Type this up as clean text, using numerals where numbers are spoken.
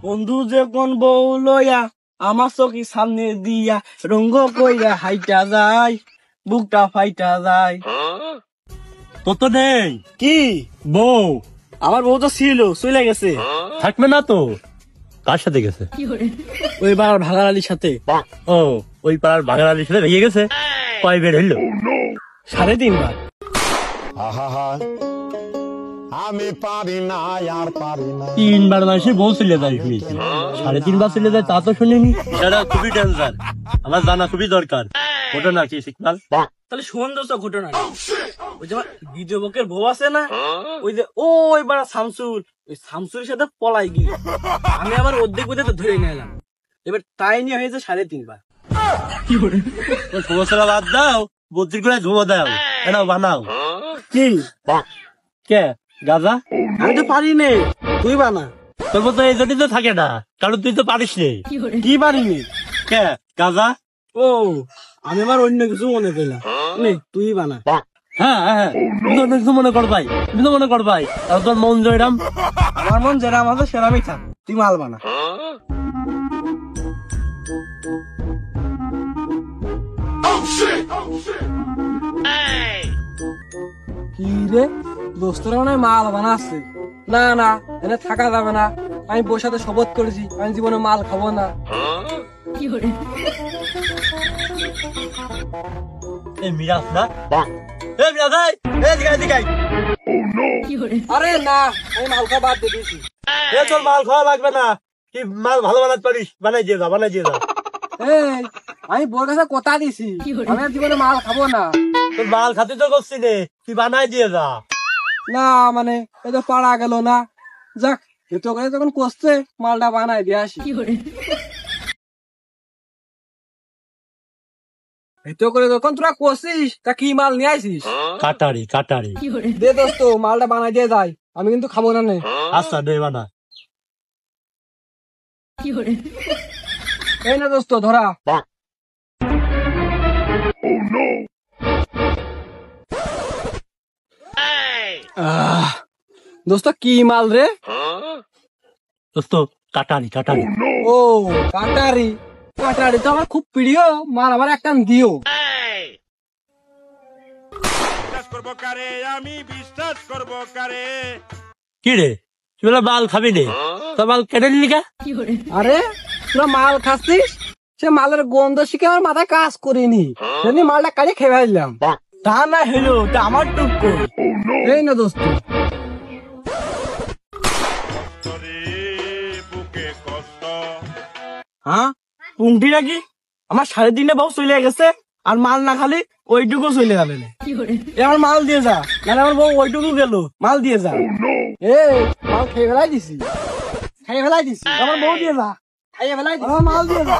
বন্ধু যখন বউ লইয়া আমার চোখের সামনে দিয়া রঙ্গ কইরা হাইটা যায়, বুকটা ফাইটা যায়। তো তো নেই কি বউ? আমার বউ তো ছিল, চলে গেছে। থাকবে না তো? কার সাথে গেছে? ওই বার ভাগার আলীর সাথে। ও, ওই পাড়ার বাগান আলীর সাথে ভেঙে গেছে। কয় বের হইলো? 3.5 বার। আমি পারি না, আর পারি না। 3 বার মাসে বউ চলে যায় শুনেছি। 3.5 বার চলে যায় তা তো শুনিনি। সেটা খুবই ডেঞ্জার, আমার জানা খুবই দরকার। ওটা নাকি সিগনাল? তাহলে শোন দোস্ত ঘটনা। ওই যে দ্বিতীয় বকের বউ আছে না, ওই যে ওই বার শামসুর, ওই শামসুরের সাথে পলাই গিয়ে আমি আবার অর্ধেক বোঝে তো ধরে নিয়ে এলাম। এবার তাই নিয়ে হয়েছে 3.5 বার। সমস্যা বাদ দাও, বদ্রির করে ধুমো দাও, এনাও বানাও। কি কে গাজা? আমি তো পারি নে, তুই বানা। তোর মতো এই জন্যই তো থাকে না, কারণ তুই তো পারিস নে। কি পারিনি? কে গাজা? ও, আমি আবার অন্য কিছু মনে করলাম। নে তুই বানা। হ্যাঁ হ্যাঁ, তুমি তো অন্য কিছু মনে কর ভাই, তুমি তো মনে কর ভাই। আর তোর মন জয়রাম। আমার মন যেরাম আছে সেরামই থাক, তুই মাল বানা। কি রে, দোস্তরা মনে হয় মাল বানাচ্ছে। না না, এনে থাকা যাবে না। আমি বউর সাথে শপথ করেছি আমি জীবনে মাল খাবো না। এই মিরাজ না? এই মিরাজ, এই দিকে দিকে। আরে না, আমি মাল খাওয়া বাদ দিয়ে দিয়েছি। এ তোর মাল খাওয়া লাগবে না, কি মাল ভালো বানাতে পারিস বানাই দিয়ে যা, বানাই দিয়ে যা। এই, আমি বউর কাছে কথা দিছি আমি আর জীবনে মাল খাবো না। তোর মাল খাতে তো করছি নে, তুই বানাই দিয়ে যা। না মানে এই তো পারা গেল না, যাক এতো করে যখন করছে মালটা বানাই দিয়ে আসি। এতো করে যখন তোরা করছিস তা কি মাল নিয়ে আসিস? কাটারি কাটারি। দে দোস্ত, মালটা বানাই দিয়ে যাই, আমি কিন্তু খাবো না নে। আচ্ছা দে বানা। এই না দোস্ত ধরা। দোস্ত কি মাল রে? দোস্ত কাটারি কাটারি। ও কাটারি, কাটারি তো আমার খুব প্রিয় মাল, আমার একটা দিও। আমি বিশ্বাস করবো কারে? কি রে, তুই বলে মাল খাবি নে, তোর মাল কেটে নিলি কা? আরে তোরা মাল খাচ্ছিস, সে মালের গন্ধ শিখে আমার মাথায় কাজ করিনি, সেদিন মালটা কাজে খেয়ে ফেললাম। তা না হলো তা আমার টুক কই। এই না দোস্ত। হ্যাঁ পুংটি নাকি আমার 3.5 বউ চলে গেছে, আর মাল না খালি ওইটুকু চলে যাবে না। আমার মাল দিয়ে যা, মানে আমার বউ ওইটুকু গেল, মাল দিয়ে যা। এই মাল খেয়ে ফেলাই দিছি, খেয়ে ফেলাই দিছি, আমার বউ দিয়ে যা, খাইয়ে ফেলাই দিছি, আমার মাল দিয়ে যা।